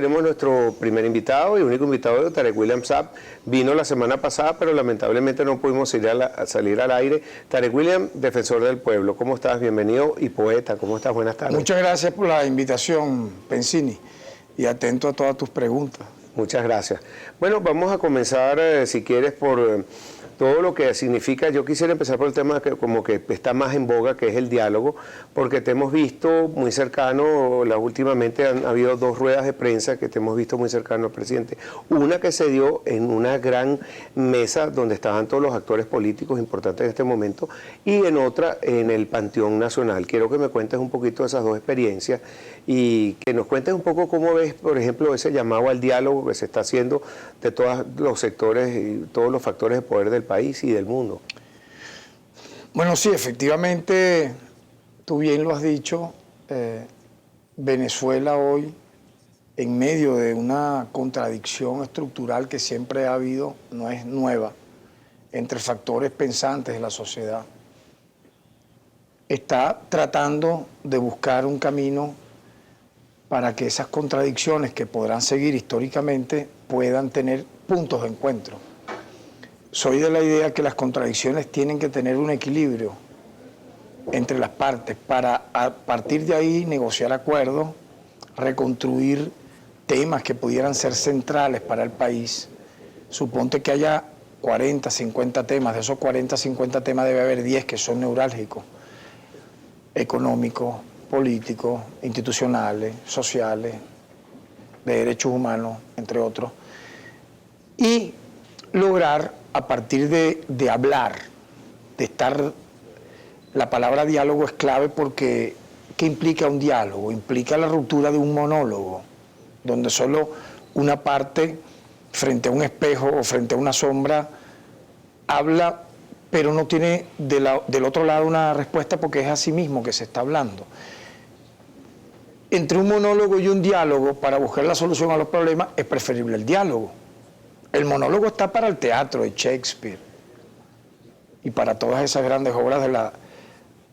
tenemos nuestro primer invitado y único invitado, Tarek William Saab. Vino la semana pasada, pero lamentablemente no pudimos salir al aire. Tarek William, defensor del pueblo, ¿cómo estás? Bienvenido, y poeta, ¿cómo estás? Buenas tardes. Muchas gracias por la invitación, Pensini, y atento a todas tus preguntas. Muchas gracias. Bueno, vamos a comenzar, si quieres, por todo lo que significa. Yo quisiera empezar por el tema que como que está más en boga, que es el diálogo, porque te hemos visto muy cercano, últimamente han habido dos ruedas de prensa que te hemos visto muy cercano al presidente. Una que se dio en una gran mesa donde estaban todos los actores políticos importantes en este momento, y en otra en el Panteón Nacional. Quiero que me cuentes un poquito de esas dos experiencias y que nos cuentes un poco cómo ves, por ejemplo, ese llamado al diálogo que se está haciendo de todos los sectores y todos los factores de poder del país y del mundo. Bueno, sí, efectivamente, tú bien lo has dicho, Venezuela hoy, en medio de una contradicción estructural que siempre ha habido, no es nueva, entre factores pensantes de la sociedad, está tratando de buscar un camino para que esas contradicciones que podrán seguir históricamente puedan tener puntos de encuentro. Soy de la idea que las contradicciones tienen que tener un equilibrio entre las partes para a partir de ahí negociar acuerdos, reconstruir temas que pudieran ser centrales para el país. Suponte que haya 40, 50 temas, de esos 40, 50 temas debe haber 10 que son neurálgicos, económicos, políticos, institucionales, sociales, de derechos humanos, entre otros, y lograr a partir de hablar, de estar, la palabra diálogo es clave porque ¿qué implica un diálogo? Implica la ruptura de un monólogo, donde solo una parte frente a un espejo o frente a una sombra habla, pero no tiene del otro lado una respuesta porque es a sí mismo que se está hablando. Entre un monólogo y un diálogo, para buscar la solución a los problemas, es preferible el diálogo. El monólogo está para el teatro de Shakespeare y para todas esas grandes obras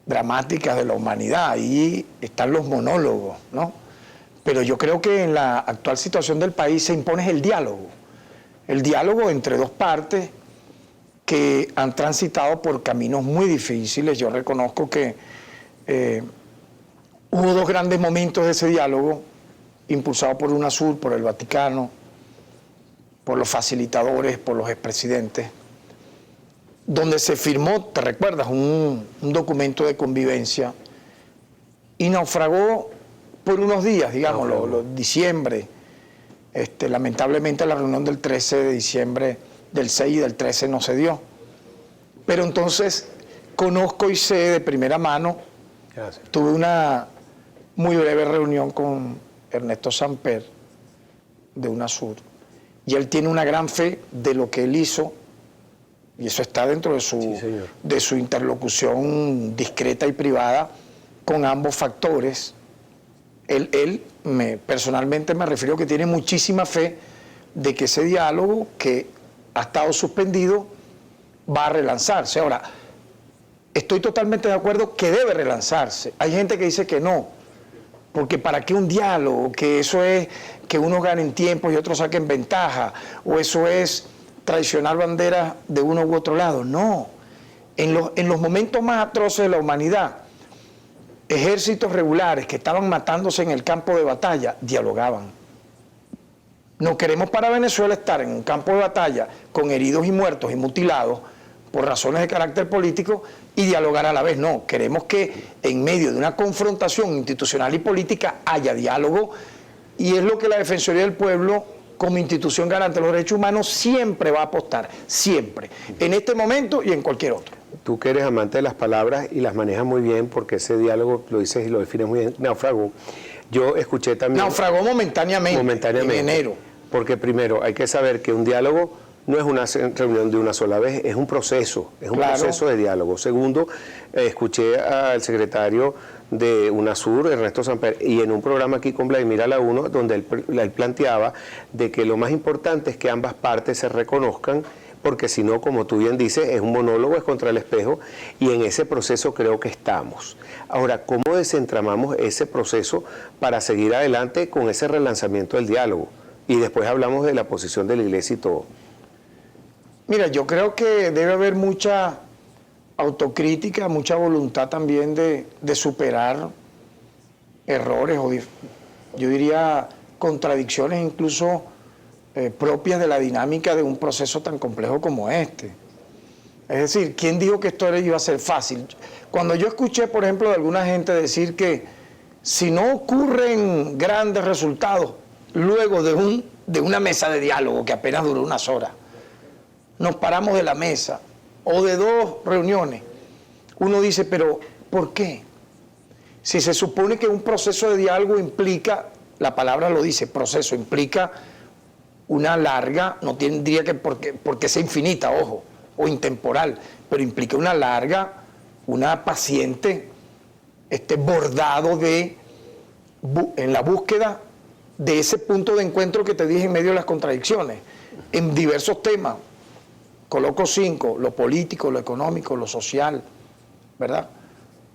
dramáticas de la humanidad. Ahí están los monólogos, ¿no? Pero yo creo que en la actual situación del país se impone el diálogo entre dos partes que han transitado por caminos muy difíciles. Yo reconozco que hubo dos grandes momentos de ese diálogo, impulsado por UNASUR, por el Vaticano, por los facilitadores, por los expresidentes, donde se firmó, ¿te recuerdas?, un documento de convivencia y naufragó por unos días, digámoslo, diciembre. Lamentablemente la reunión del 13 de diciembre, del 6 y del 13 no se dio. Pero entonces conozco y sé de primera mano, tuve una muy breve reunión con Ernesto Samper de UNASUR, y él tiene una gran fe de lo que él hizo, y eso está dentro de su interlocución discreta y privada con ambos factores. Él personalmente me refiero que tiene muchísima fe de que ese diálogo que ha estado suspendido va a relanzarse. Ahora, estoy totalmente de acuerdo que debe relanzarse. Hay gente que dice que no, porque ¿para qué un diálogo? Que eso es que unos ganen tiempo y otros saquen ventaja, o eso es traicionar banderas de uno u otro lado. No, en los momentos más atroces de la humanidad, ejércitos regulares que estaban matándose en el campo de batalla, dialogaban. No queremos para Venezuela estar en un campo de batalla con heridos y muertos y mutilados por razones de carácter político y dialogar a la vez. No, queremos que en medio de una confrontación institucional y política haya diálogo, y es lo que la Defensoría del Pueblo, como institución garante de los derechos humanos, siempre va a apostar, siempre, en este momento y en cualquier otro. Tú que eres amante de las palabras y las manejas muy bien, porque ese diálogo, lo dices y lo defines muy bien, naufragó. Yo escuché también... Naufragó momentáneamente, en enero. Porque primero hay que saber que un diálogo no es una reunión de una sola vez, es un proceso, proceso de diálogo. Segundo, escuché al secretario de UNASUR, Ernesto Samper, y en un programa aquí con Vladimir a la 1, donde él planteaba de que lo más importante es que ambas partes se reconozcan, porque si no, como tú bien dices, es un monólogo, es contra el espejo, y en ese proceso creo que estamos. Ahora, ¿cómo desentramamos ese proceso para seguir adelante con ese relanzamiento del diálogo? Y después hablamos de la posición de la Iglesia y todo. Mira, yo creo que debe haber mucha autocrítica, mucha voluntad también de superar errores o yo diría contradicciones incluso propias de la dinámica de un proceso tan complejo como este. Es decir, ¿quién dijo que esto iba a ser fácil? Cuando yo escuché, por ejemplo, de alguna gente decir que si no ocurren grandes resultados luego de una mesa de diálogo que apenas duró unas horas, nos paramos de la mesa o de 2 reuniones, uno dice, pero ¿por qué? Si se supone que un proceso de diálogo implica, la palabra lo dice, proceso, implica una larga, no tendría que porque sea infinita, ojo, o intemporal, pero implica una larga, una paciente, bordado en la búsqueda de ese punto de encuentro que te dije en medio de las contradicciones, en diversos temas. Coloco 5, lo político, lo económico, lo social, ¿verdad?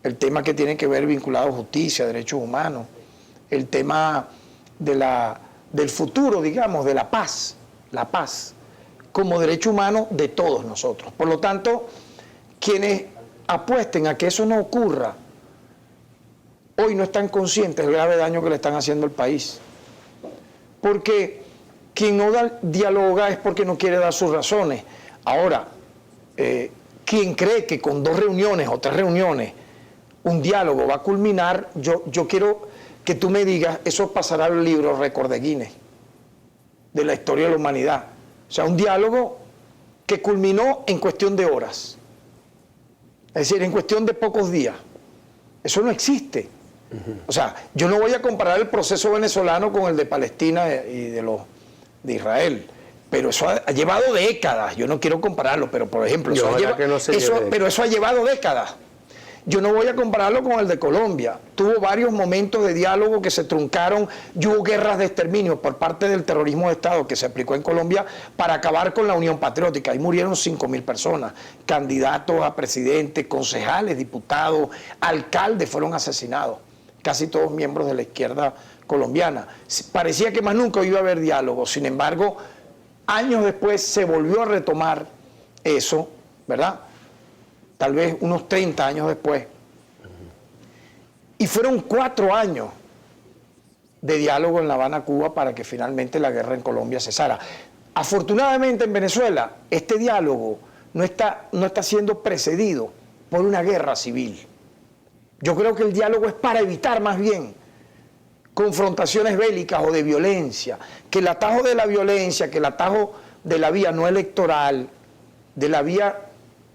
El tema que tiene que ver vinculado a justicia, derechos humanos, el tema del futuro, digamos, de la paz como derecho humano de todos nosotros. Por lo tanto, quienes apuesten a que eso no ocurra, hoy no están conscientes del grave daño que le están haciendo al país. Porque quien no dialoga es porque no quiere dar sus razones. Ahora, quien cree que con 2 reuniones o 3 reuniones un diálogo va a culminar, yo quiero que tú me digas, eso pasará al libro récord de Guinness de la historia de la humanidad. O sea, un diálogo que culminó en cuestión de horas. Es decir, en cuestión de pocos días. Eso no existe. O sea, yo no voy a comparar el proceso venezolano con el de Palestina y de Israel. Pero eso ha llevado décadas. Yo no quiero compararlo, pero por ejemplo, eso ha llevado décadas. Yo no voy a compararlo con el de Colombia. Tuvo varios momentos de diálogo que se truncaron y hubo guerras de exterminio por parte del terrorismo de Estado que se aplicó en Colombia para acabar con la Unión Patriótica. Ahí murieron 5.000 personas. Candidatos a presidente, concejales, diputados, alcaldes fueron asesinados. Casi todos miembros de la izquierda colombiana. Parecía que más nunca iba a haber diálogo. Sin embargo, años después se volvió a retomar eso, ¿verdad? Tal vez unos 30 años después. Y fueron 4 años de diálogo en La Habana, Cuba, para que finalmente la guerra en Colombia cesara. Afortunadamente en Venezuela, este diálogo no está siendo precedido por una guerra civil. Yo creo que el diálogo es para evitar más bien confrontaciones bélicas o de violencia, que el atajo de la violencia, que el atajo de la vía no electoral, de la vía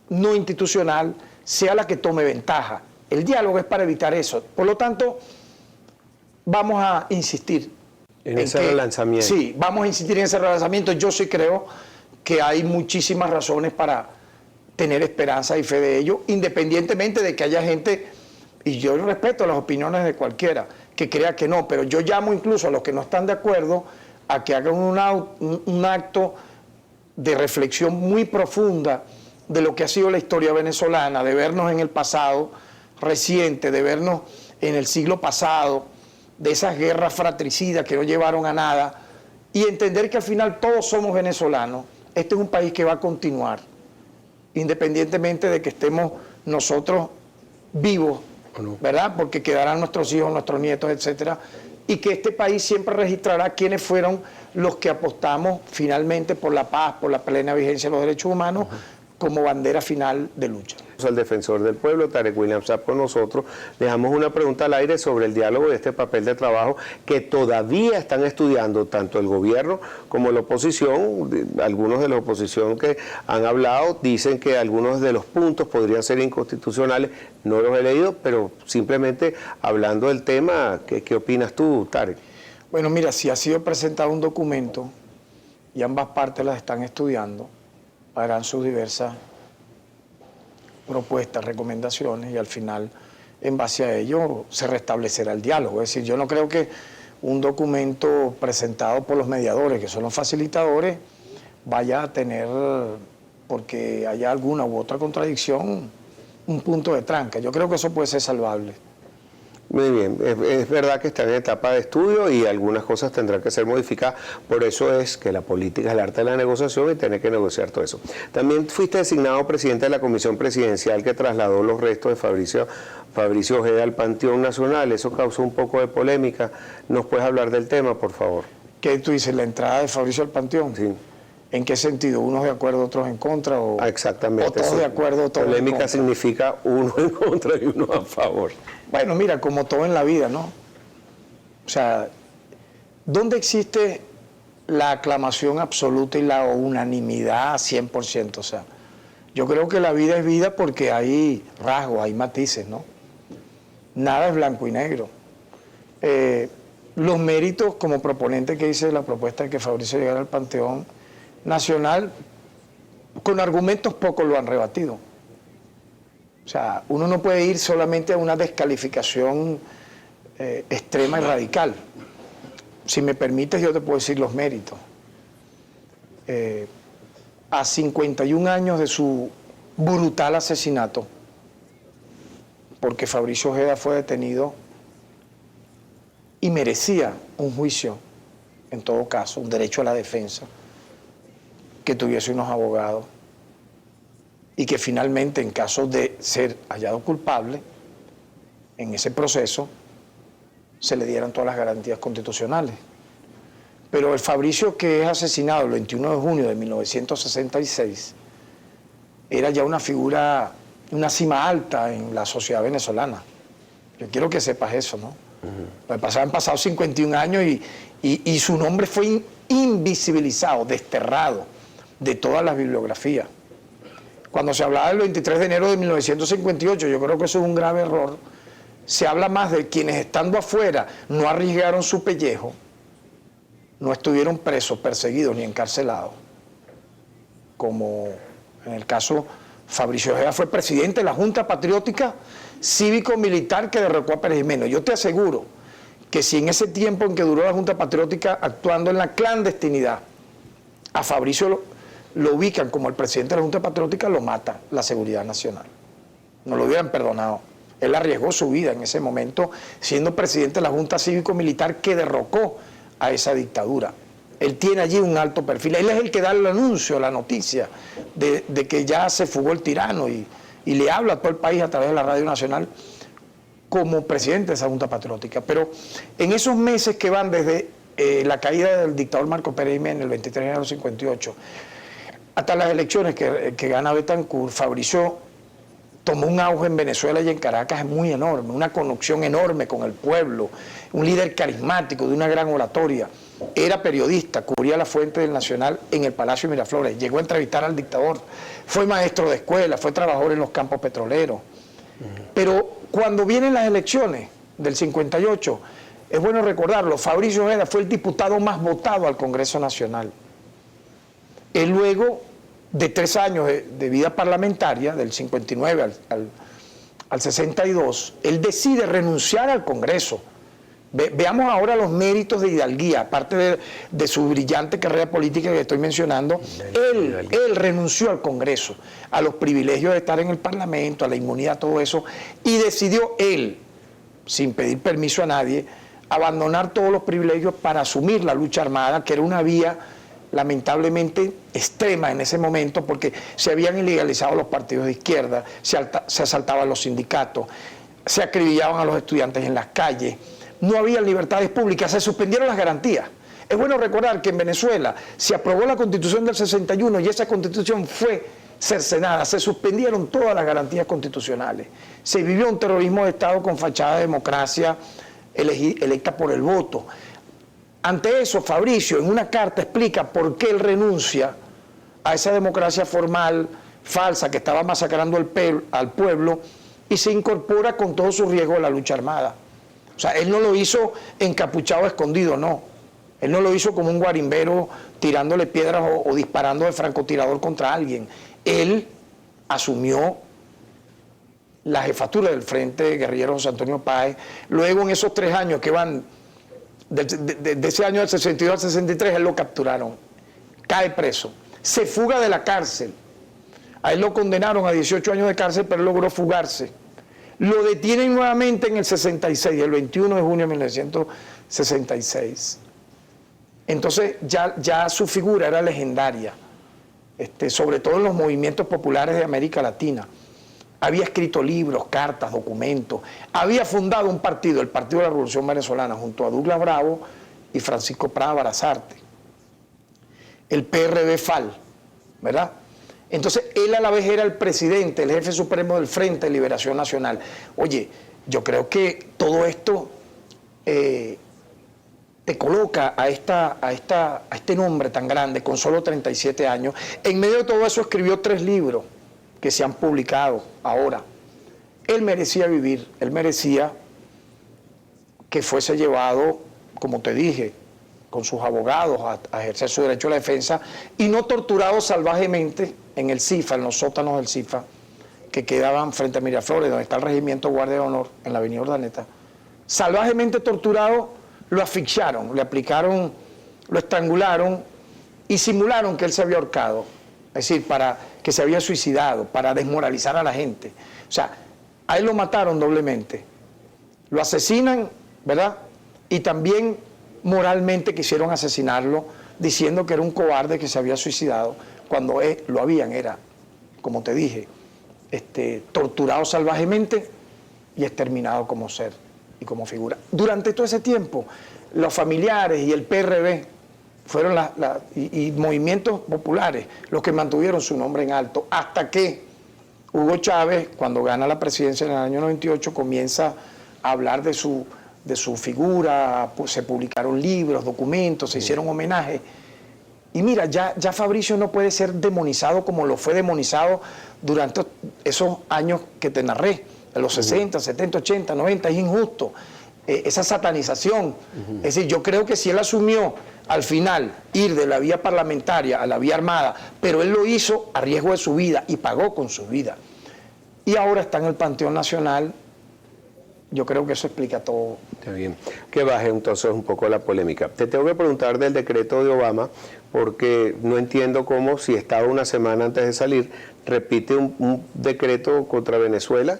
no institucional, sea la que tome ventaja. El diálogo es para evitar eso. Por lo tanto, vamos a insistir en ese relanzamiento. Sí, vamos a insistir en ese relanzamiento. Yo sí creo que hay muchísimas razones para tener esperanza y fe de ello, independientemente de que haya gente, y yo respeto las opiniones de cualquiera, que crea que no, pero yo llamo incluso a los que no están de acuerdo a que hagan un acto de reflexión muy profunda de lo que ha sido la historia venezolana, de vernos en el pasado reciente, de vernos en el siglo pasado, de esas guerras fratricidas que no llevaron a nada, y entender que al final todos somos venezolanos. Este es un país que va a continuar, independientemente de que estemos nosotros vivos, ¿verdad? Porque quedarán nuestros hijos, nuestros nietos, etcétera, y que este país siempre registrará quiénes fueron los que apostamos finalmente por la paz, por la plena vigencia de los derechos humanos, como bandera final de lucha. Al defensor del pueblo, Tarek William Saab, con nosotros. Dejamos una pregunta al aire sobre el diálogo y este papel de trabajo que todavía están estudiando tanto el gobierno como la oposición. Algunos de la oposición que han hablado dicen que algunos de los puntos podrían ser inconstitucionales. No los he leído, pero simplemente hablando del tema, ¿qué opinas tú, Tarek? Bueno, mira, si ha sido presentado un documento y ambas partes las están estudiando, harán sus diversas propuestas, recomendaciones, y al final, en base a ello, se restablecerá el diálogo. Es decir, yo no creo que un documento presentado por los mediadores, que son los facilitadores, vaya a tener porque haya alguna u otra contradicción, un punto de tranca. Yo creo que eso puede ser salvable. Muy bien, es verdad que está en etapa de estudio y algunas cosas tendrán que ser modificadas, por eso es que la política es el arte de la negociación y tiene que negociar todo eso. También fuiste designado presidente de la comisión presidencial que trasladó los restos de Fabricio Ojeda al Panteón Nacional, eso causó un poco de polémica. ¿Nos puedes hablar del tema, por favor? ¿Qué tú dices, la entrada de Fabricio al Panteón? Sí. ¿En qué sentido? ¿Unos de acuerdo, otros en contra? Exactamente. ¿O todos de acuerdo, todos en contra? Polémica significa uno en contra y uno a favor. Bueno, mira, como todo en la vida, ¿no? O sea, ¿dónde existe la aclamación absoluta y la unanimidad 100%? O sea, yo creo que la vida es vida porque hay rasgos, hay matices, ¿no? Nada es blanco y negro. Los méritos como proponente que hice la propuesta de que Fabricio llegara al Panteón Nacional, con argumentos pocos lo han rebatido. O sea, uno no puede ir solamente a una descalificación extrema y radical. Si me permites, yo te puedo decir los méritos. A 51 años de su brutal asesinato, porque Fabricio Ojeda fue detenido y merecía un juicio, en todo caso, un derecho a la defensa, que tuviese unos abogados y que finalmente, en caso de ser hallado culpable, en ese proceso se le dieran todas las garantías constitucionales. Pero el Fabricio que es asesinado el 21 de junio de 1966 era ya una figura, una cima alta en la sociedad venezolana. Yo quiero que sepas eso, ¿no? Han pasado 51 años y su nombre fue invisibilizado, desterrado de todas las bibliografías. Cuando se hablaba del 23 de enero de 1958, yo creo que eso es un grave error. Se habla más de quienes estando afuera no arriesgaron su pellejo, no estuvieron presos, perseguidos ni encarcelados. Como en el caso, Fabricio Ojeda fue presidente de la Junta Patriótica Cívico-Militar que derrocó a Pérez Jiménez. Yo te aseguro que si en ese tiempo en que duró la Junta Patriótica actuando en la clandestinidad, a Fabricio lo ubican como el presidente de la Junta Patriótica, lo mata la Seguridad Nacional. No lo hubieran perdonado. Él arriesgó su vida en ese momento siendo presidente de la Junta Cívico-Militar que derrocó a esa dictadura. Él tiene allí un alto perfil. Él es el que da el anuncio, la noticia de que ya se fugó el tirano y le habla a todo el país a través de la Radio Nacional como presidente de esa Junta Patriótica. Pero en esos meses que van desde la caída del dictador Marcos Pérez Jiménez el 23 de enero del 58 hasta las elecciones que gana Betancur, Fabricio tomó un auge en Venezuela y en Caracas muy enorme, una conexión enorme con el pueblo, un líder carismático de una gran oratoria. Era periodista, cubría la fuente del Nacional en el Palacio de Miraflores, llegó a entrevistar al dictador, fue maestro de escuela, fue trabajador en los campos petroleros. Pero cuando vienen las elecciones del 58, es bueno recordarlo, Fabricio Ojeda fue el diputado más votado al Congreso Nacional. Él luego de 3 años de vida parlamentaria, del 59 al 62, él decide renunciar al Congreso. Veamos ahora los méritos de hidalguía, aparte de su brillante carrera política que estoy mencionando. Él renunció al Congreso, a los privilegios de estar en el Parlamento, a la inmunidad, todo eso, y decidió él, sin pedir permiso a nadie, abandonar todos los privilegios para asumir la lucha armada, que era una vía lamentablemente extrema en ese momento, porque se habían ilegalizado los partidos de izquierda, se asaltaban los sindicatos, se acribillaban a los estudiantes en las calles, no había libertades públicas, se suspendieron las garantías. Es bueno recordar que en Venezuela se aprobó la Constitución del 61 y esa Constitución fue cercenada, se suspendieron todas las garantías constitucionales, se vivió un terrorismo de Estado con fachada de democracia electa por el voto. Ante eso, Fabricio en una carta explica por qué él renuncia a esa democracia formal, falsa, que estaba masacrando al pueblo, y se incorpora con todo su riesgo a la lucha armada. O sea, él no lo hizo encapuchado, escondido, no. Él no lo hizo como un guarimbero tirándole piedras o disparando de francotirador contra alguien. Él asumió la jefatura del Frente Guerrillero José Antonio Páez. Luego, en esos 3 años que van, de ese año del 62 al 63, él lo capturaron. Cae preso. Se fuga de la cárcel. A él lo condenaron a 18 años de cárcel, pero él logró fugarse. Lo detienen nuevamente en el 66, el 21 de junio de 1966. Entonces ya su figura era legendaria, sobre todo en los movimientos populares de América Latina. Había escrito libros, cartas, documentos. Había fundado un partido, el Partido de la Revolución Venezolana, junto a Douglas Bravo y Francisco Prada Barazarte. El PRV-FAL, ¿verdad? Entonces, él a la vez era el presidente, el jefe supremo del Frente de Liberación Nacional. Oye, yo creo que todo esto te coloca a este nombre tan grande, con solo 37 años. En medio de todo eso escribió 3 libros que se han publicado ahora. Él merecía vivir, él merecía que fuese llevado, como te dije, con sus abogados a ejercer su derecho a la defensa y no torturado salvajemente en el CIFA, en los sótanos del CIFA, que quedaban frente a Miraflores, donde está el Regimiento Guardia de Honor, en la avenida Urdaneta. Salvajemente torturado, lo asfixiaron, le aplicaron, lo estrangularon y simularon que él se había ahorcado. Es decir, para que se había suicidado, para desmoralizar a la gente. O sea, a él lo mataron doblemente. Lo asesinan, ¿verdad? Y también moralmente quisieron asesinarlo, diciendo que era un cobarde que se había suicidado, cuando lo habían, era, como te dije, torturado salvajemente y exterminado como ser y como figura. Durante todo ese tiempo, los familiares y el PRV fueron y movimientos populares los que mantuvieron su nombre en alto, hasta que Hugo Chávez, cuando gana la presidencia en el año 98, comienza a hablar de su figura, pues se publicaron libros, documentos, se hicieron homenajes. Y mira, ya Fabricio no puede ser demonizado como lo fue demonizado durante esos años que te narré, en los 60, 70, 80, 90, es injusto. Esa satanización. Es decir, yo creo que si él asumió al final ir de la vía parlamentaria a la vía armada, pero él lo hizo a riesgo de su vida y pagó con su vida. Y ahora está en el Panteón Nacional. Yo creo que eso explica todo. Está bien. Que baje entonces un poco la polémica. Te tengo que preguntar del decreto de Obama, porque no entiendo cómo, si estaba una semana antes de salir, repite un decreto contra Venezuela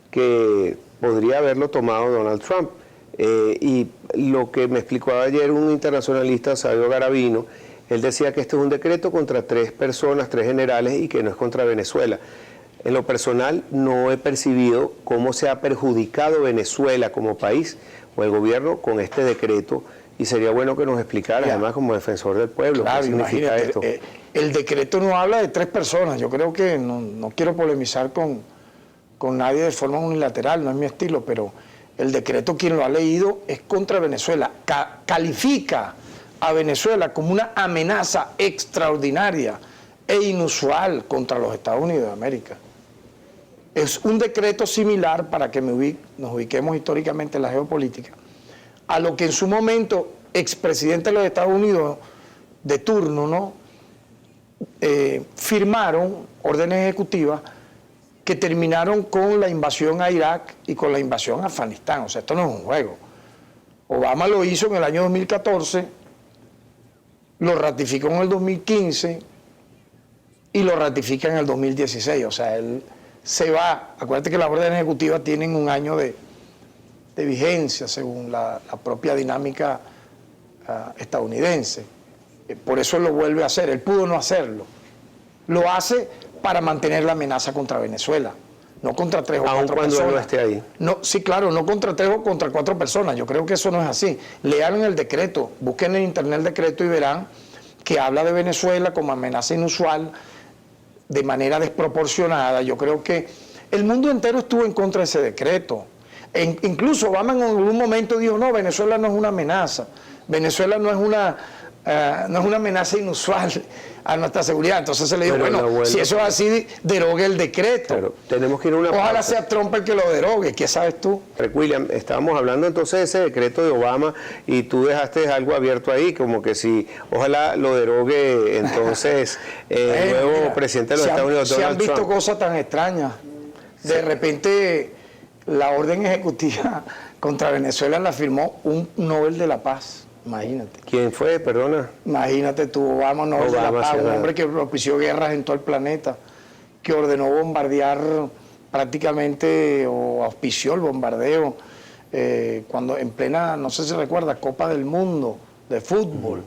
que podría haberlo tomado Donald Trump. Y lo que me explicó ayer un internacionalista, Sabio Garavino, él decía que este es un decreto contra 3 personas, 3 generales, y que no es contra Venezuela. En lo personal no he percibido cómo se ha perjudicado Venezuela como país o el gobierno con este decreto, y sería bueno que nos explicara, además como defensor del pueblo, claro, qué significa esto. El decreto no habla de 3 personas, yo creo que no quiero polemizar con nadie de forma unilateral, no es mi estilo, pero el decreto, quien lo ha leído, es contra Venezuela. Califica a Venezuela como una amenaza extraordinaria e inusual contra los Estados Unidos de América. Es un decreto similar, para que nos ubiquemos históricamente en la geopolítica, a lo que en su momento expresidentes de los Estados Unidos de turno, ¿no? Firmaron órdenes ejecutivas que terminaron con la invasión a Irak y con la invasión a Afganistán. O sea, esto no es un juego. Obama lo hizo en el año 2014, lo ratificó en el 2015 y lo ratifica en el 2016. O sea, él se va. Acuérdate que las órdenes ejecutivas tienen un año de vigencia según la propia dinámica estadounidense. Por eso él lo vuelve a hacer. Él pudo no hacerlo. Lo hace para mantener la amenaza contra Venezuela, no contra 3 o 4 personas. Aun cuando no esté ahí. No, sí, claro, no contra 3 o contra 4 personas. Yo creo que eso no es así. Lean el decreto, busquen en internet el decreto y verán que habla de Venezuela como amenaza inusual, de manera desproporcionada. Yo creo que el mundo entero estuvo en contra de ese decreto. Incluso Obama en algún momento dijo, no, Venezuela no es una amenaza. Venezuela no es una amenaza inusual a nuestra seguridad. Entonces se le dijo, bueno, si eso es así, derogue el decreto. Pero tenemos que ir a una Ojalá pausa. sea Trump el que lo derogue, ¿qué sabes tú? William, estábamos hablando entonces de ese decreto de Obama y tú dejaste algo abierto ahí, como que si ojalá lo derogue entonces el nuevo presidente de los Estados Unidos, Donald Trump. Se han visto cosas tan extrañas. De repente la orden ejecutiva contra Venezuela la firmó un Nobel de la Paz. Imagínate. ¿Quién fue? Perdona. Imagínate tú, Obama, Nobel de la Paz, un hombre que propició guerras en todo el planeta, que ordenó bombardear prácticamente o auspició el bombardeo cuando en plena, no sé si recuerda, Copa del Mundo de fútbol,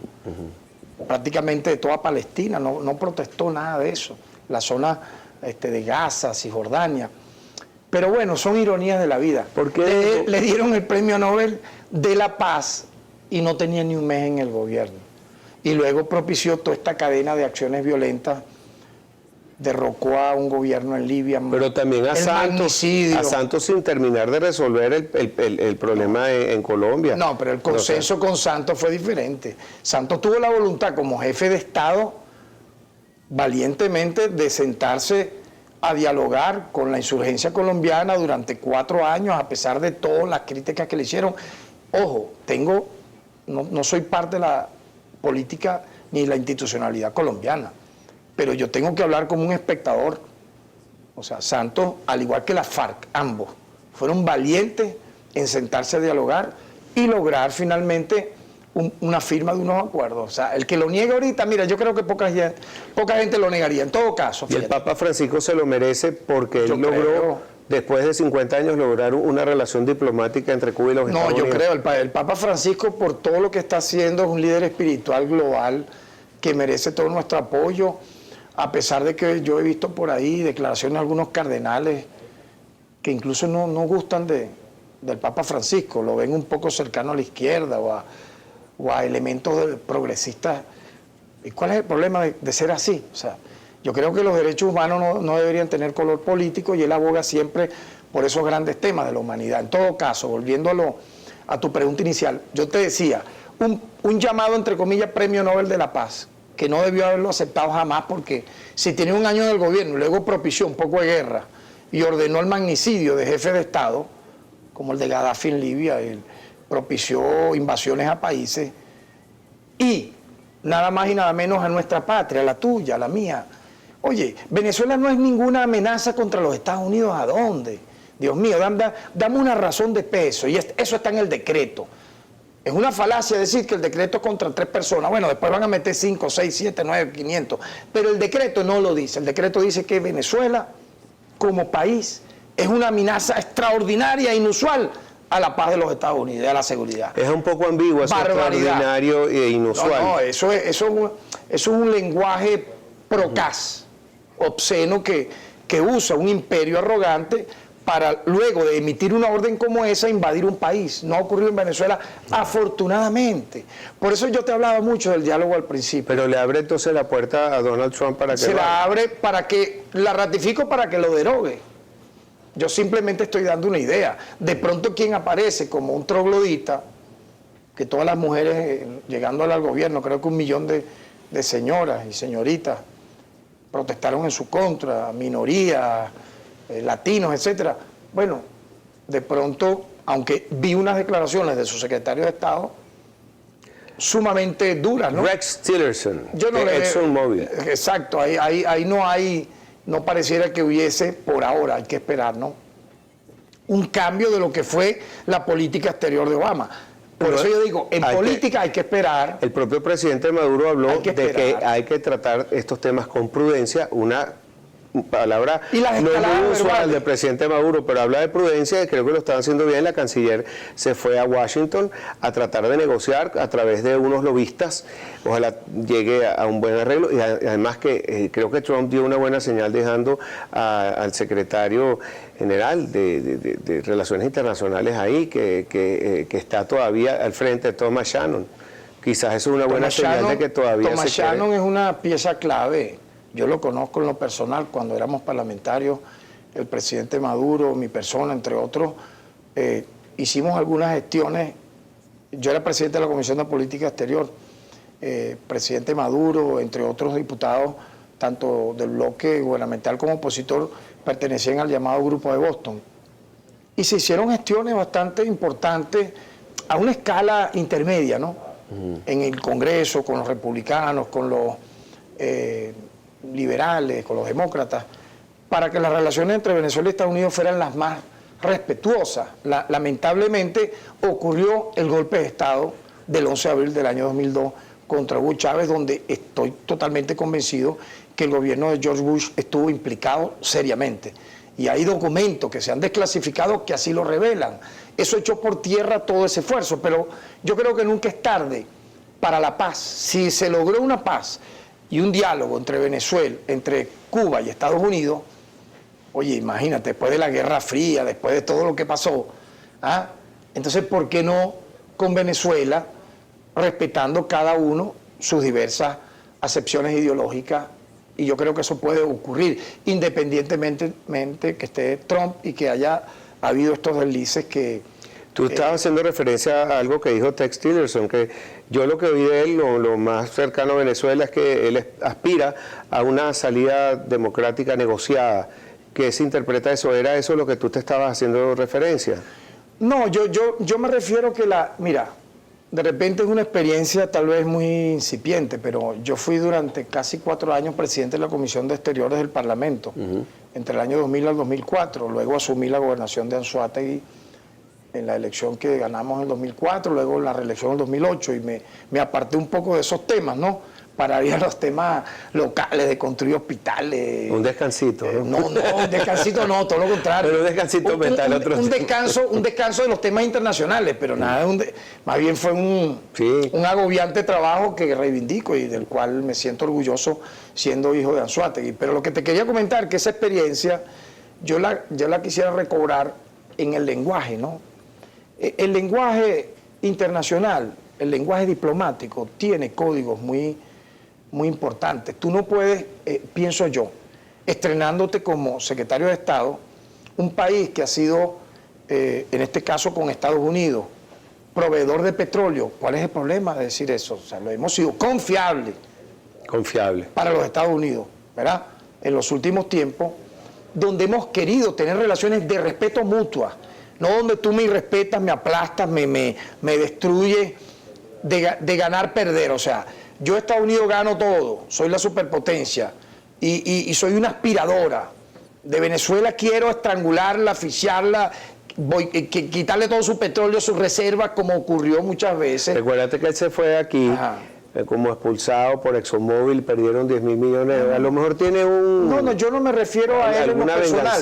prácticamente de toda Palestina, no protestó nada de eso, la zona de Gaza, Cisjordania. Pero bueno, son ironías de la vida. Porque le dieron el premio Nobel de la Paz y no tenía ni un mes en el gobierno. Y luego propició toda esta cadena de acciones violentas, derrocó a un gobierno en Libia. Pero también a Santos sin terminar de resolver el problema en Colombia. No, pero el consenso con Santos fue diferente. Santos tuvo la voluntad como jefe de Estado valientemente de sentarse a dialogar con la insurgencia colombiana durante 4 años, a pesar de todas las críticas que le hicieron. Ojo, no soy parte de la política ni la institucionalidad colombiana, pero yo tengo que hablar como un espectador. O sea, Santos, al igual que la FARC, ambos fueron valientes en sentarse a dialogar y lograr finalmente una firma de unos acuerdos. O sea, el que lo niegue ahorita, mira, yo creo que poca gente lo negaría, en todo caso. Fíjate. Y el Papa Francisco se lo merece porque él logró, después de 50 años, lograr una relación diplomática entre Cuba y los Estados Unidos. No, yo creo, el Papa Francisco, por todo lo que está haciendo, es un líder espiritual global que merece todo nuestro apoyo, a pesar de que yo he visto por ahí declaraciones de algunos cardenales que incluso no gustan del Papa Francisco, lo ven un poco cercano a la izquierda o a elementos progresistas. ¿Y cuál es el problema de ser así? O sea, yo creo que los derechos humanos no deberían tener color político y él aboga siempre por esos grandes temas de la humanidad. En todo caso, volviendo a tu pregunta inicial, yo te decía, un llamado, entre comillas, Premio Nobel de la Paz, que no debió haberlo aceptado jamás, porque si tenía un año en el gobierno y luego propició un poco de guerra y ordenó el magnicidio de jefe de Estado, como el de Gaddafi en Libia, él propició invasiones a países, y nada más y nada menos a nuestra patria, la tuya, la mía. Oye, Venezuela no es ninguna amenaza contra los Estados Unidos, ¿a dónde? Dios mío, dame una razón de peso, y eso está en el decreto. Es una falacia decir que el decreto es contra 3 personas. Bueno, después van a meter 5, 6, 7, 9, 500. Pero el decreto no lo dice. El decreto dice que Venezuela, como país, es una amenaza extraordinaria e inusual a la paz de los Estados Unidos y a la seguridad. Es un poco ambiguo, es extraordinario e inusual. No, eso es un lenguaje procaz, obsceno, que usa un imperio arrogante para luego de emitir una orden como esa invadir un país. No ha ocurrido en Venezuela, afortunadamente. Por eso yo te hablaba mucho del diálogo al principio. Pero le abre entonces la puerta a Donald Trump para que se la abre para que la ratifico, para que lo derogue. Yo simplemente estoy dando una idea. De pronto, quien aparece como un troglodita, que todas las mujeres llegando al gobierno, creo que 1 millón de señoras y señoritas protestaron en su contra, minorías, latinos, etcétera. Bueno, de pronto, aunque vi unas declaraciones de su secretario de Estado sumamente duras, ¿no? Rex Tillerson, yo no de ExxonMobil. Exacto, ahí no pareciera que hubiese, por ahora, hay que esperar, ¿no?, un cambio de lo que fue la política exterior de Obama. Por eso yo digo, en política hay que esperar. El propio presidente Maduro habló de que hay que tratar estos temas con prudencia, una palabra no muy usual del presidente Maduro, pero habla de prudencia, y creo que lo están haciendo bien. La canciller se fue a Washington a tratar de negociar a través de unos lobistas, ojalá llegue a un buen arreglo, y además que creo que Trump dio una buena señal dejando al secretario general de Relaciones Internacionales ahí, que está todavía al frente de Thomas Shannon. Quizás eso es una buena señal de que todavía Thomas Shannon es una pieza clave. Yo lo conozco en lo personal, cuando éramos parlamentarios, el presidente Maduro, mi persona, entre otros, hicimos algunas gestiones. Yo era presidente de la Comisión de Política Exterior, presidente Maduro, entre otros diputados, tanto del bloque gubernamental como opositor, pertenecían al llamado Grupo de Boston. Y se hicieron gestiones bastante importantes a una escala intermedia, ¿no? En el Congreso, con los republicanos, con los liberales, con los demócratas, para que las relaciones entre Venezuela y Estados Unidos fueran las más respetuosas. Lamentablemente ocurrió el golpe de Estado del 11 de abril del año 2002 contra Hugo Chávez, donde estoy totalmente convencido que el gobierno de George Bush estuvo implicado seriamente. Y hay documentos que se han desclasificado que así lo revelan. Eso echó por tierra todo ese esfuerzo, pero yo creo que nunca es tarde para la paz. Si se logró una paz y un diálogo entre Venezuela, entre Cuba y Estados Unidos, oye, imagínate, después de la Guerra Fría, después de todo lo que pasó, ¿ah? Entonces, ¿por qué no con Venezuela, respetando cada uno sus diversas acepciones ideológicas? Y yo creo que eso puede ocurrir, independientemente que esté Trump y que haya habido estos deslices que... Tú estabas haciendo referencia a algo que dijo Tex Tillerson, que yo lo que oí de él, lo más cercano a Venezuela, es que él aspira a una salida democrática negociada. ¿Qué se interpreta eso? ¿Era eso lo que tú te estabas haciendo referencia? No, yo me refiero que mira, de repente es una experiencia tal vez muy incipiente, pero yo fui durante casi 4 años presidente de la Comisión de Exteriores del Parlamento, entre el año 2000 al 2004, luego asumí la gobernación de Anzoátegui en la elección que ganamos en el 2004, luego en la reelección en el 2008, y me aparté un poco de esos temas, ¿no? Para ir a los temas locales, de construir hospitales. Un descansito, ¿no? Un descansito no, todo lo contrario. Pero un descansito mental, un descanso de los temas internacionales, pero nada, más bien fue un agobiante trabajo que reivindico y del cual me siento orgulloso siendo hijo de Anzoátegui. Pero lo que te quería comentar, que esa experiencia yo la quisiera recobrar en el lenguaje, ¿no? El lenguaje internacional, el lenguaje diplomático, tiene códigos muy importantes. Tú no puedes, pienso yo, estrenándote como secretario de Estado, un país que ha sido, en este caso con Estados Unidos, proveedor de petróleo. ¿Cuál es el problema de decir eso? O sea, lo hemos sido confiable para los Estados Unidos, ¿verdad? En los últimos tiempos, donde hemos querido tener relaciones de respeto mutua, no donde tú me irrespetas, me aplastas, me destruyes, de ganar, perder. O sea, yo Estados Unidos gano todo, soy la superpotencia y soy una aspiradora. De Venezuela quiero estrangularla, asfixiarla, quitarle todo su petróleo, sus reservas, como ocurrió muchas veces. Recuérdate que él se fue aquí como expulsado por ExxonMobil, perdieron 10.000 millones de dólares. A lo mejor tiene un... No, yo no me refiero a él en lo personal.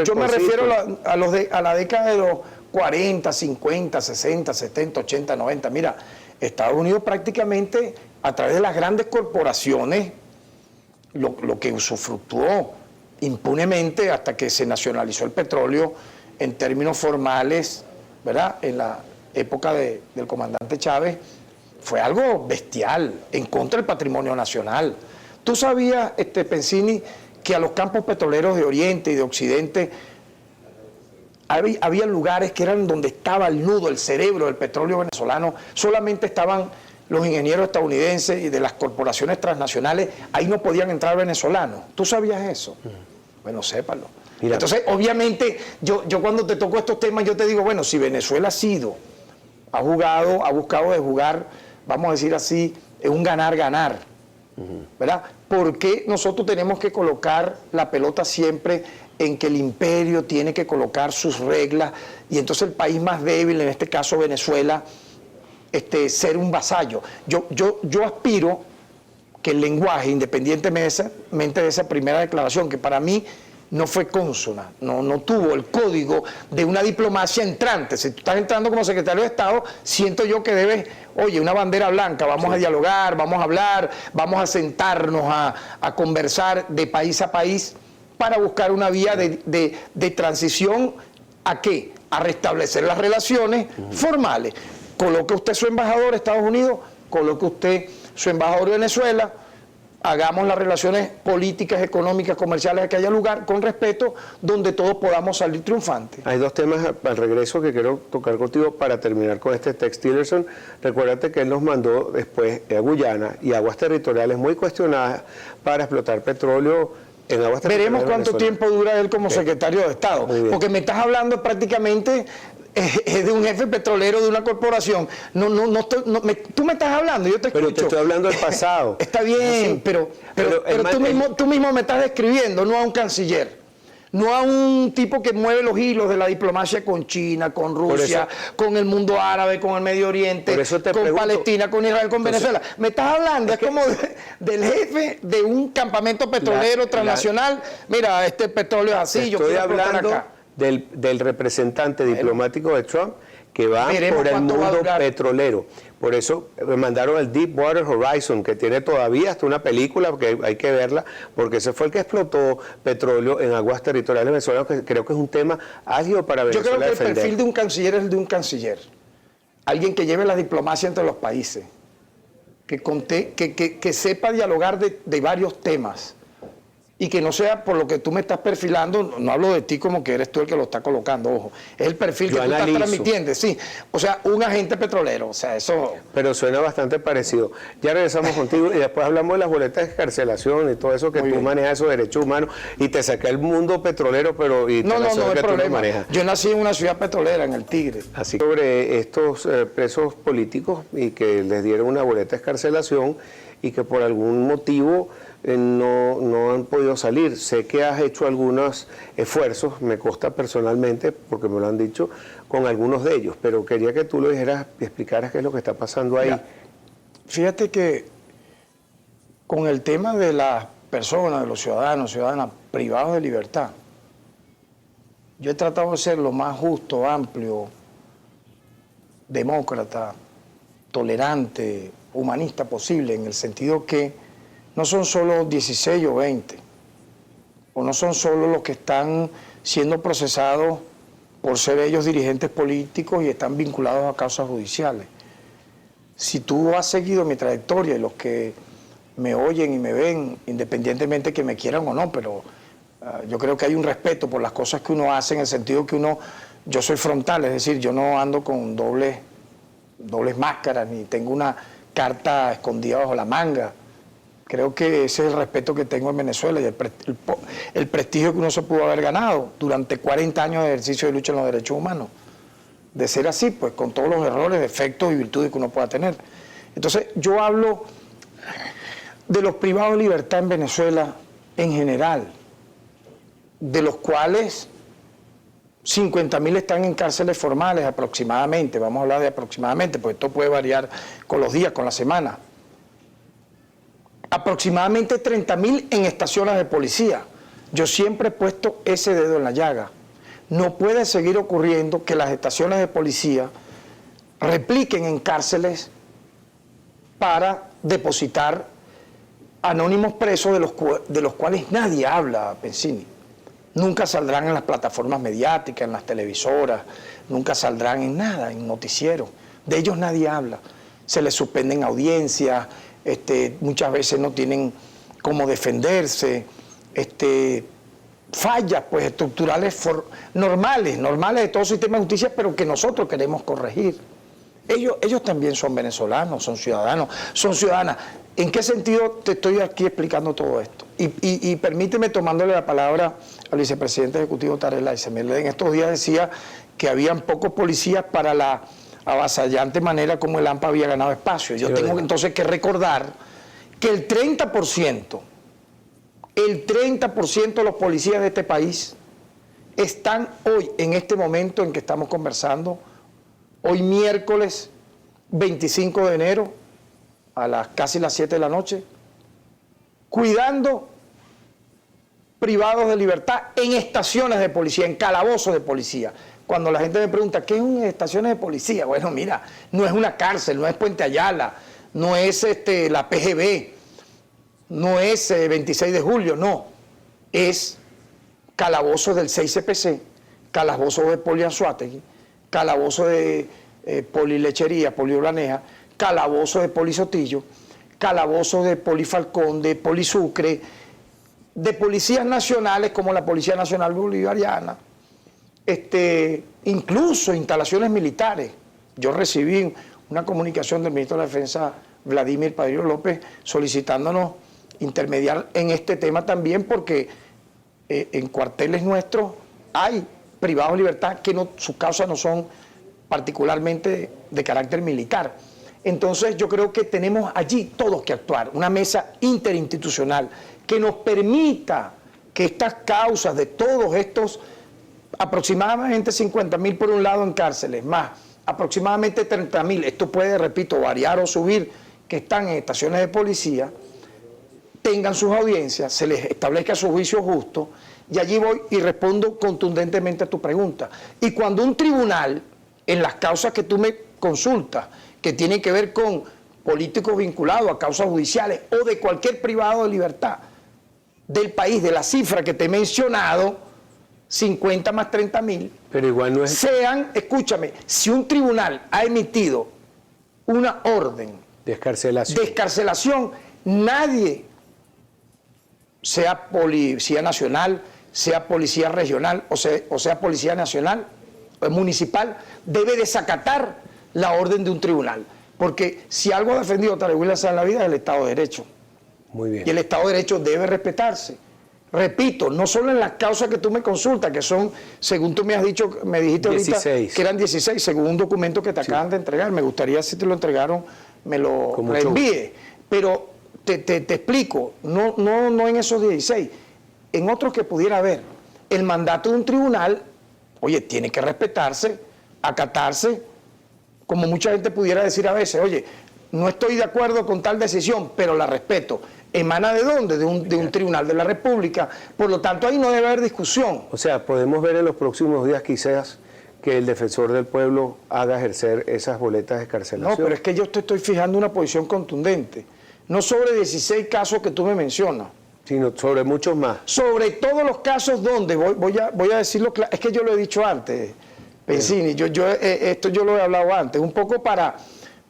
Yo me refiero a la década de los 40, 50, 60, 70, 80, 90. Mira, Estados Unidos prácticamente a través de las grandes corporaciones, lo que usufructuó impunemente hasta que se nacionalizó el petróleo en términos formales, ¿verdad? En la época del comandante Chávez, fue algo bestial, en contra del patrimonio nacional. ¿Tú sabías, Pensini, que a los campos petroleros de Oriente y de Occidente había lugares que eran donde estaba el nudo, el cerebro del petróleo venezolano? Solamente estaban los ingenieros estadounidenses y de las corporaciones transnacionales, ahí no podían entrar venezolanos. ¿Tú sabías eso? Bueno, sépalo. Mira. Entonces, obviamente, yo cuando te toco estos temas, yo te digo, bueno, si Venezuela ha buscado de jugar, vamos a decir así, es un ganar-ganar, ¿verdad? ¿Por qué nosotros tenemos que colocar la pelota siempre en que el imperio tiene que colocar sus reglas y entonces el país más débil, en este caso Venezuela, ser un vasallo? Yo aspiro que el lenguaje, independientemente de esa primera declaración, que para mí no fue consona, no tuvo el código de una diplomacia entrante. Si tú estás entrando como secretario de Estado, siento yo que debes, oye, una bandera blanca, vamos a dialogar, vamos a hablar, vamos a sentarnos a conversar de país a país para buscar una vía de transición. ¿A qué? A restablecer las relaciones formales. Coloque usted su embajador de Estados Unidos, coloque usted su embajador de Venezuela, hagamos las relaciones políticas, económicas, comerciales que haya lugar, con respeto, donde todos podamos salir triunfantes. Hay dos temas al regreso que quiero tocar contigo para terminar con este Tex Tillerson. Recuérdate que él nos mandó después a Guyana y aguas territoriales muy cuestionadas para explotar petróleo en aguas territoriales. Veremos cuánto tiempo dura él como secretario de Estado, porque me estás hablando prácticamente de un jefe petrolero de una corporación. Tú me estás hablando, yo te escucho. Pero te estoy hablando del pasado. Está bien, pero tú mismo me estás describiendo, no a un canciller. No a un tipo que mueve los hilos de la diplomacia con China, con Rusia, con el mundo árabe, con el Medio Oriente, con Palestina, con Israel, con Venezuela. Me estás hablando, es como del jefe de un campamento petrolero transnacional. Mira, este petróleo es así, yo quiero hablando acá. Del representante diplomático de Trump que va por el mundo petrolero. Por eso me mandaron el Deepwater Horizon, que tiene todavía hasta una película, que hay que verla, porque ese fue el que explotó petróleo en aguas territoriales venezolanas, que creo que es un tema álgido para Venezuela. Yo creo que el perfil de un canciller es el de un canciller. Alguien que lleve la diplomacia entre los países, que sepa dialogar de varios temas. Y que no sea por lo que tú me estás perfilando, no hablo de ti como que eres tú el que lo está colocando, ojo. Es el perfil que tú estás transmitiendo, sí. O sea, un agente petrolero, o sea, eso... Pero suena bastante parecido. Ya regresamos contigo y después hablamos de las boletas de excarcelación y todo eso que tú manejas, esos derechos humanos, y te saqué el mundo petrolero, pero... No hay problema. Yo nací en una ciudad petrolera, en el Tigre. Así sobre estos presos políticos y que les dieron una boleta de excarcelación y que por algún motivo... No han podido salir. Sé que has hecho algunos esfuerzos, me consta personalmente, porque me lo han dicho, con algunos de ellos, pero quería que tú lo dijeras y explicaras qué es lo que está pasando ahí. Mira, fíjate que con el tema de las personas, de los ciudadanas privados de libertad, yo he tratado de ser lo más justo, amplio, demócrata, tolerante, humanista posible, en el sentido que no son solo 16 o 20, o no son solo los que están siendo procesados por ser ellos dirigentes políticos y están vinculados a causas judiciales. Si tú has seguido mi trayectoria y los que me oyen y me ven, independientemente que me quieran o no, pero yo creo que hay un respeto por las cosas que uno hace en el sentido que yo soy frontal, es decir, yo no ando con dobles máscaras, ni tengo una carta escondida bajo la manga. Creo que ese es el respeto que tengo en Venezuela y el prestigio que uno se pudo haber ganado durante 40 años de ejercicio de lucha en los derechos humanos. De ser así, pues con todos los errores, defectos y virtudes que uno pueda tener. Entonces, yo hablo de los privados de libertad en Venezuela en general, de los cuales 50.000 están en cárceles formales aproximadamente, vamos a hablar de aproximadamente, porque esto puede variar con los días, con la semana. Aproximadamente 30.000 en estaciones de policía. Yo siempre he puesto ese dedo en la llaga. No puede seguir ocurriendo que las estaciones de policía repliquen en cárceles para depositar anónimos presos de los cuales nadie habla, Pensini. Nunca saldrán en las plataformas mediáticas, en las televisoras, nunca saldrán en nada, en noticieros. De ellos nadie habla. Se les suspenden audiencias, muchas veces no tienen cómo defenderse, fallas pues estructurales normales de todo sistema de justicia, pero que nosotros queremos corregir. Ellos también son venezolanos, son ciudadanos, son ciudadanas. ¿En qué sentido te estoy aquí explicando todo esto? Y permíteme tomándole la palabra al vicepresidente ejecutivo Tarek El Aissami. En estos días decía que habían pocos policías para la avasallante manera como el AMPA había ganado espacio. Yo tengo entonces que recordar que el 30% de los policías de este país están hoy, en este momento en que estamos conversando, hoy miércoles 25 de enero, a casi las 7 de la noche, cuidando privados de libertad en estaciones de policía, en calabozos de policía. Cuando la gente me pregunta, ¿qué es una estaciones de policía? Bueno, mira, no es una cárcel, no es Puente Ayala, no es la PGB, no es 26 de julio, no. Es calabozos del 6CPC, calabozos de Polianzuategui, calabozos de Polilechería, Polioblaneja, calabozos de Polisotillo, calabozos de Polifalcón, de Polisucre, de policías nacionales como la Policía Nacional Bolivariana, incluso instalaciones militares. Yo recibí una comunicación del ministro de la Defensa, Vladimir Padrillo López, solicitándonos intermediar en este tema también, porque en cuarteles nuestros hay privados de libertad que sus causas no son particularmente de carácter militar. Entonces yo creo que tenemos allí todos que actuar, una mesa interinstitucional que nos permita que estas causas de todos estos, aproximadamente 50.000 por un lado en cárceles, más aproximadamente 30.000, esto puede, repito, variar o subir, que están en estaciones de policía, tengan sus audiencias, se les establezca su juicio justo, y allí voy y respondo contundentemente a tu pregunta. Y cuando un tribunal, en las causas que tú me consultas, que tienen que ver con políticos vinculados a causas judiciales o de cualquier privado de libertad del país, de la cifra que te he mencionado, 50 más 30.000, pero igual no es... sean, escúchame, si un tribunal ha emitido una orden de excarcelación, nadie, sea policía nacional, sea policía regional o sea policía nacional o municipal, debe desacatar la orden de un tribunal. Porque si algo ha defendido Tarek William Sáenz en la vida es el Estado de Derecho. Muy bien. Y el Estado de Derecho debe respetarse. Repito, no solo en las causas que tú me consultas, que son, según tú me has dicho, me dijiste 16. Ahorita, que eran 16, según un documento que te acaban de entregar. Me gustaría, si te lo entregaron, me lo reenvíe. Pero te explico, no en esos 16, en otros que pudiera haber. El mandato de un tribunal, oye, tiene que respetarse, acatarse, como mucha gente pudiera decir a veces, oye, no estoy de acuerdo con tal decisión, pero la respeto. ¿Emana de dónde? De un tribunal de la República. Por lo tanto, ahí no debe haber discusión. O sea, podemos ver en los próximos días quizás que el defensor del pueblo haga ejercer esas boletas de excarcelación. No, pero es que yo te estoy fijando una posición contundente. No sobre 16 casos que tú me mencionas. Sino sobre muchos más. Sobre todos los casos donde, voy a decirlo claro, es que yo lo he dicho antes, Pensini, esto yo lo he hablado antes, un poco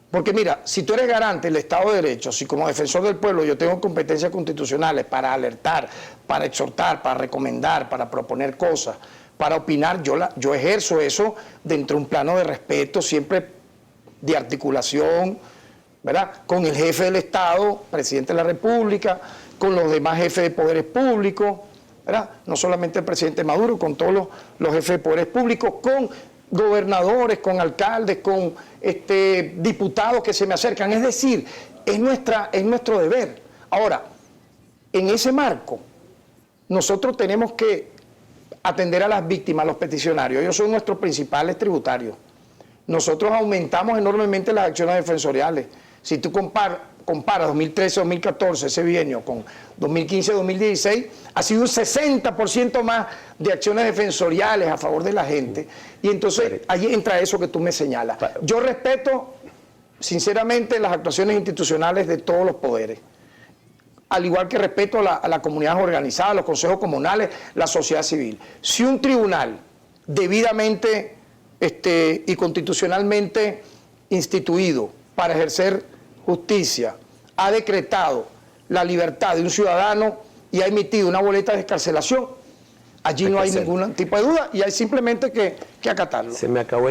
porque mira, si tú eres garante del Estado de Derecho, si como defensor del pueblo yo tengo competencias constitucionales para alertar, para exhortar, para recomendar, para proponer cosas, para opinar, yo ejerzo eso dentro de un plano de respeto, siempre de articulación, ¿verdad? Con el jefe del Estado, presidente de la República, con los demás jefes de poderes públicos, ¿verdad? No solamente el presidente Maduro, con todos los jefes de poderes públicos, con gobernadores, con alcaldes, con diputados que se me acercan. Es decir, es nuestro deber. Ahora, en ese marco, nosotros tenemos que atender a las víctimas, a los peticionarios. Ellos son nuestros principales tributarios. Nosotros aumentamos enormemente las acciones defensoriales. Si tú comparas 2013-2014, ese bienio, con 2015-2016, ha sido un 60% más de acciones defensoriales a favor de la gente. Y entonces ahí entra eso que tú me señalas. Yo respeto, sinceramente, las actuaciones institucionales de todos los poderes. Al igual que respeto a la comunidad organizada, los consejos comunales, la sociedad civil. Si un tribunal debidamente y constitucionalmente instituido para ejercer justicia ha decretado la libertad de un ciudadano y ha emitido una boleta de excarcelación, allí no hay ningún tipo de duda y hay simplemente que acatarlo. Se me acabó el